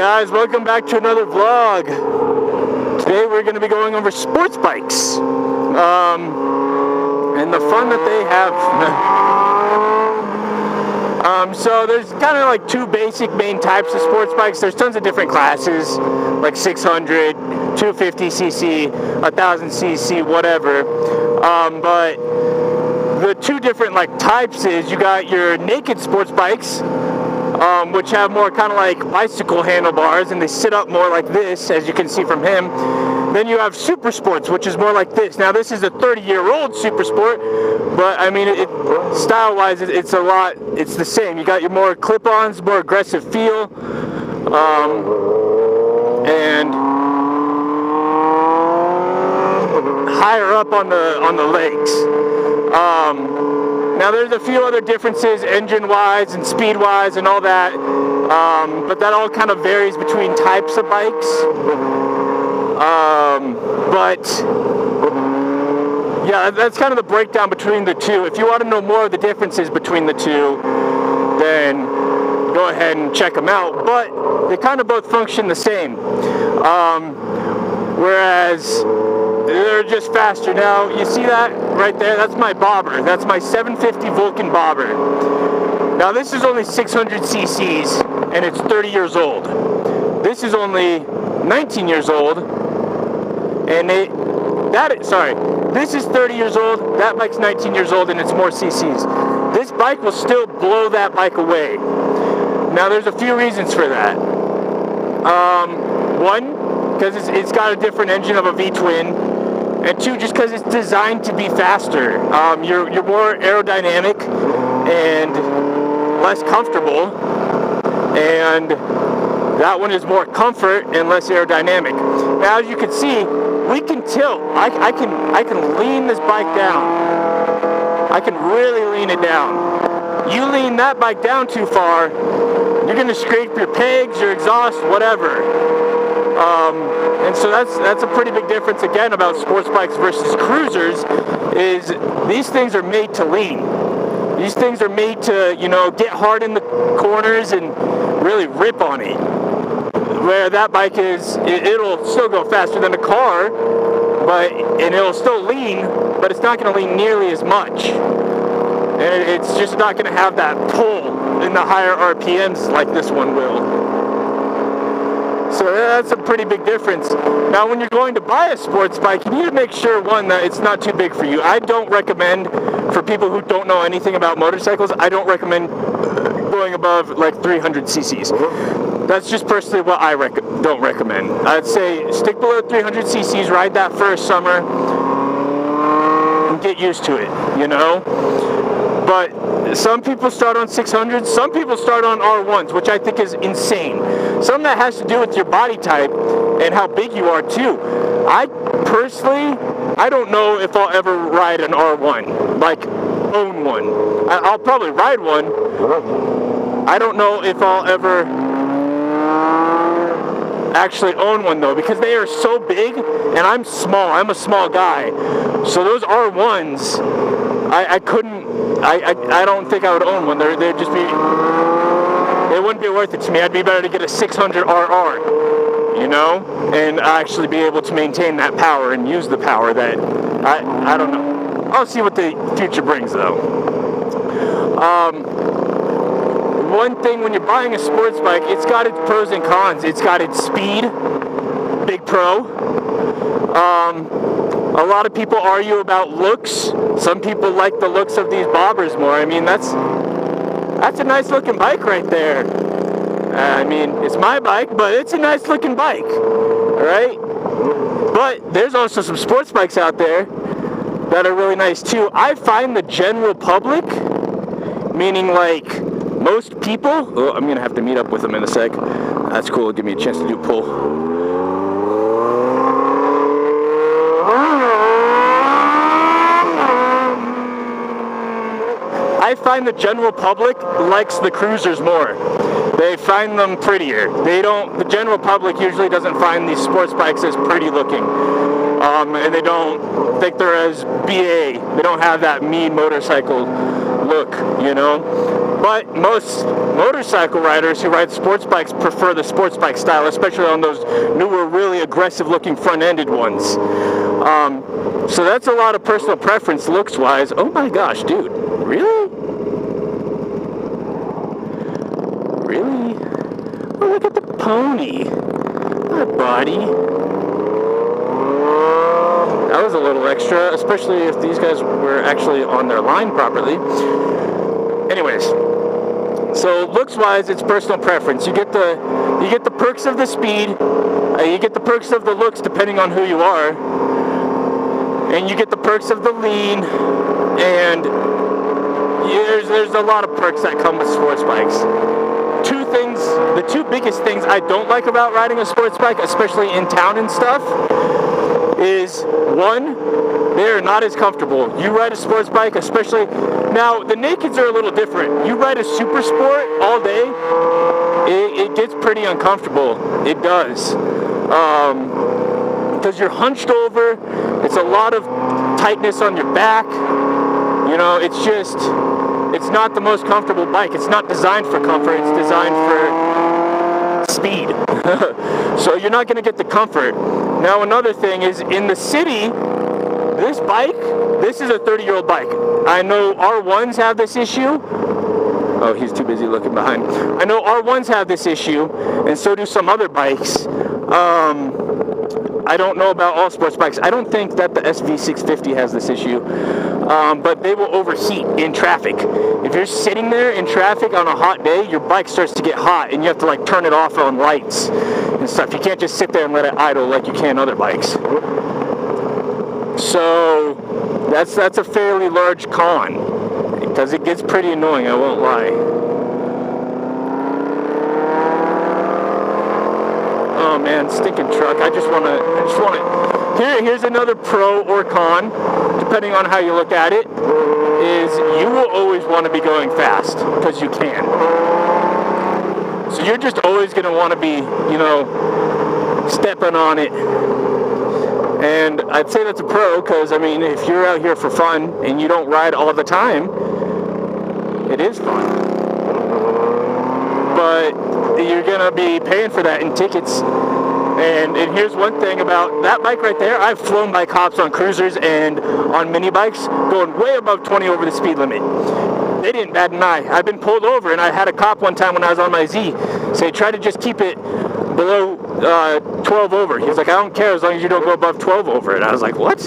Guys, welcome back to another vlog. Today we're going to be going over sports bikes and the fun that they have. So there's kind of like two basic main types of sports bikes. There's tons of different classes, like 600, 250cc, 1000cc, whatever. But the two different types is you got your naked sports bikes, which have more kind of like bicycle handlebars, and they sit up more like this, as you can see from him. Then you have super sports, which is more like this. Now this is a 30-year-old super sport, but I mean, style-wise, it's the same. You got your more clip-ons, more aggressive feel, and higher up on the legs. Now there's a few other differences engine-wise and speed-wise and all that, but that all kind of varies between types of bikes. But yeah, that's kind of the breakdown between the two. If you want to know more of the differences between the two, then go ahead and check them out. But they kind of both function the same. Whereas they're just faster. Now, you see that right there? That's my bobber. That's my 750 Vulcan bobber. Now, this is only 600 cc's, and it's 30 years old. This is only 19 years old, and this is 30 years old, that bike's 19 years old, and it's more cc's. This bike will still blow that bike away. Now, there's a few reasons for that. One, because it's got a different engine of a V-twin, and two, just because it's designed to be faster. You're more aerodynamic and less comfortable, and that one is more comfort and less aerodynamic. Now, as you can see, we can tilt. I can lean this bike down. I can really lean it down. You lean that bike down too far, you're going to scrape your pegs, your exhaust, whatever. And so that's a pretty big difference again about sports bikes versus cruisers, is these things are made to lean. These things are made to, get hard in the corners and really rip on it. Where that bike it'll still go faster than a car, and it'll still lean, but it's not going to lean nearly as much. And it's just not going to have that pull in the higher RPMs like this one will. So that's a pretty big difference. Now, when you're going to buy a sports bike, you need to make sure, one, that it's not too big for you. I don't recommend, for people who don't know anything about motorcycles, I don't recommend going above 300 cc's. That's just personally what I don't recommend. I'd say stick below 300 cc's, ride that for a summer, and get used to it, But some people start on 600s, some people start on R1s, which I think is insane. Some of that has to do with your body type and how big you are too. I don't know if I'll ever ride an R1, own one. I'll probably ride one. I don't know if I'll ever actually own one though, because they are so big, and I'm small. I'm a small guy. So those R1s, I couldn't. I don't think I would own one. They'd just be. It wouldn't be worth it to me. I'd be better to get a 600 RR, and actually be able to maintain that power and use the power that I don't know. I'll see what the future brings though. One thing when you're buying a sports bike, it's got its pros and cons. It's got its speed, big pro. A lot of people argue about looks. Some people like the looks of these bobbers more. I mean, that's a nice looking bike right there. I mean, it's my bike, but it's a nice looking bike, right? But there's also some sports bikes out there that are really nice too. I find the general public, meaning most people, I'm going to have to meet up with them in a sec. That's cool. Give me a chance to do pull. I find the general public likes the cruisers more. They find them prettier. The general public usually doesn't find these sports bikes as pretty looking. And they don't think they're as BA. They don't have that mean motorcycle look, But most motorcycle riders who ride sports bikes prefer the sports bike style, especially on those newer, really aggressive-looking front-ended ones. So that's a lot of personal preference looks-wise. Oh my gosh, dude, really? Really? Oh, look at the pony. Hi, buddy. That was a little extra, especially if these guys were actually on their line properly. Anyways, so looks-wise, it's personal preference. You get the perks of the speed, you get the perks of the looks depending on who you are, and you get the perks of the lean, and there's a lot of perks that come with sports bikes. The two biggest things I don't like about riding a sports bike, especially in town and stuff, is one, they're not as comfortable. You ride a sports bike, especially now the nakeds are a little different. You ride a super sport all day, it gets pretty uncomfortable. It does, because you're hunched over. It's a lot of tightness on your back. You know, it's not the most comfortable bike. It's not designed for comfort. It's designed for speed. So you're not going to get the comfort. Now another thing is, in the city, this is a 30-year-old bike. I know R1s have this issue. Oh, he's too busy looking behind. I know R1s have this issue, and so do some other bikes. I don't know about all sports bikes. I don't think that the SV650 has this issue, but they will overheat in traffic. If you're sitting there in traffic on a hot day, your bike starts to get hot, and you have to like turn it off on lights and stuff. You can't just sit there and let it idle like you can other bikes. So that's a fairly large con, because it gets pretty annoying, I won't lie. Oh man, stinking truck. I just want to. Here's another pro or con, depending on how you look at it, is you will always want to be going fast, because you can. So you're just always going to want to be, stepping on it. And I'd say that's a pro, because, I mean, if you're out here for fun and you don't ride all the time, it is fun. But you're going to be paying for that in tickets. And here's one thing about that bike right there. I've flown by cops on cruisers and on mini bikes going way above 20 over the speed limit. They didn't bat an eye. I've been pulled over, and I had a cop one time when I was on my Z say, try to just keep it below 12 over. He was like, I don't care as long as you don't go above 12 over. And I was like, what?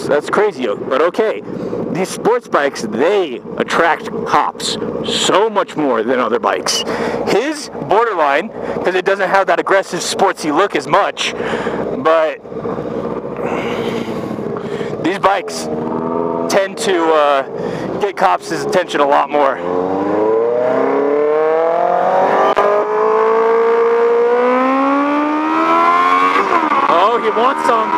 That's crazy, but okay. These sports bikes, they attract cops so much more than other bikes. His borderline, because it doesn't have that aggressive sportsy look as much, but these bikes tend to get cops' attention a lot more. Oh, he wants some.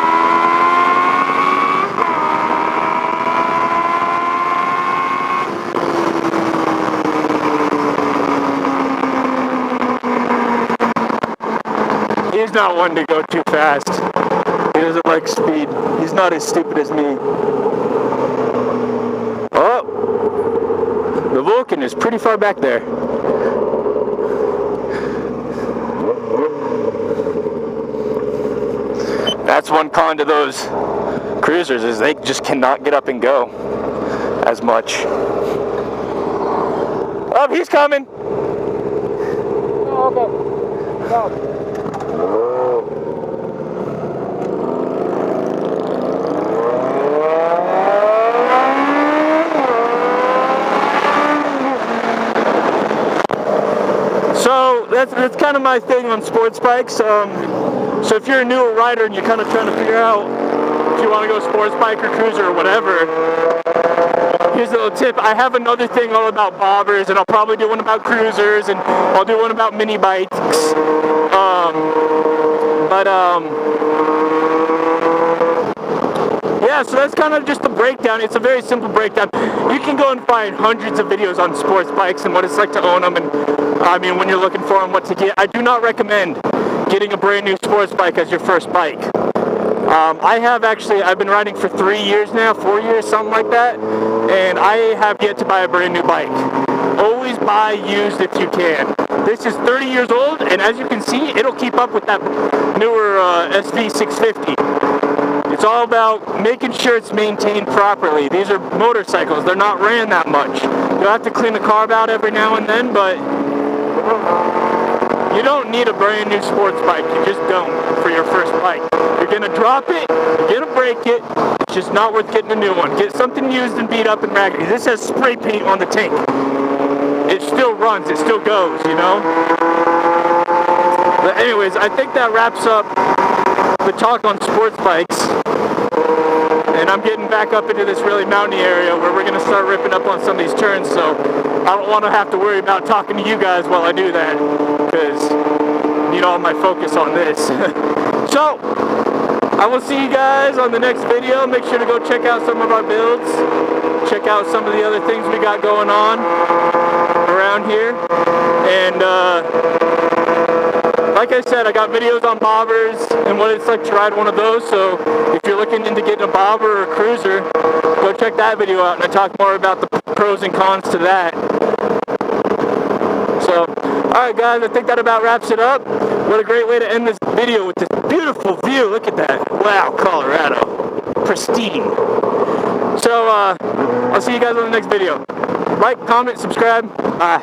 He's not one to go too fast. He doesn't like speed. He's not as stupid as me. Oh, the Vulcan is pretty far back there. That's one con to those cruisers, is they just cannot get up and go as much. Oh, he's coming. Oh, okay. No. So that's kind of my thing on sports bikes. So if you're a newer rider and you're kind of trying to figure out if you want to go sports bike or cruiser or whatever, here's a little tip. I have another thing all about bobbers, and I'll probably do one about cruisers, and I'll do one about mini bikes. Yeah, so that's kind of just the breakdown. It's a very simple breakdown. You can go and find hundreds of videos on sports bikes and what it's like to own them, and I mean, when you're looking for them, what to get. I do not recommend getting a brand new sports bike as your first bike. I've been riding for 3 years now, 4 years, something like that, and I have yet to buy a brand new bike. always buy used if you can. This is 30 years old, and as you can see, it'll keep up with that newer SV650. It's all about making sure it's maintained properly. These are motorcycles. They're not ran that much. You'll have to clean the carb out every now and then, but you don't need a brand new sports bike. You just don't for your first bike. You're going to drop it. You're going to break it. It's just not worth getting a new one. Get something used and beat up and raggedy. This has spray paint on the tank. It still runs. It still goes, you know? But anyways, I think that wraps up the talk on sports bikes. And I'm getting back up into this really mountainy area where we're going to start ripping up on some of these turns, so I don't want to have to worry about talking to you guys while I do that, because I need all my focus on this. So, I will see you guys on the next video. Make sure to go check out some of our builds. Check out some of the other things we got going on around here. And, like I said, I got videos on bobbers and what it's like to ride one of those, so if you're looking into getting a bobber or a cruiser, go check that video out, and I talk more about the pros and cons to that. So, alright guys, I think that about wraps it up. What a great way to end this video with this beautiful view. Look at that. Wow, Colorado. Pristine. So, I'll see you guys on the next video. Like, comment, subscribe. Bye.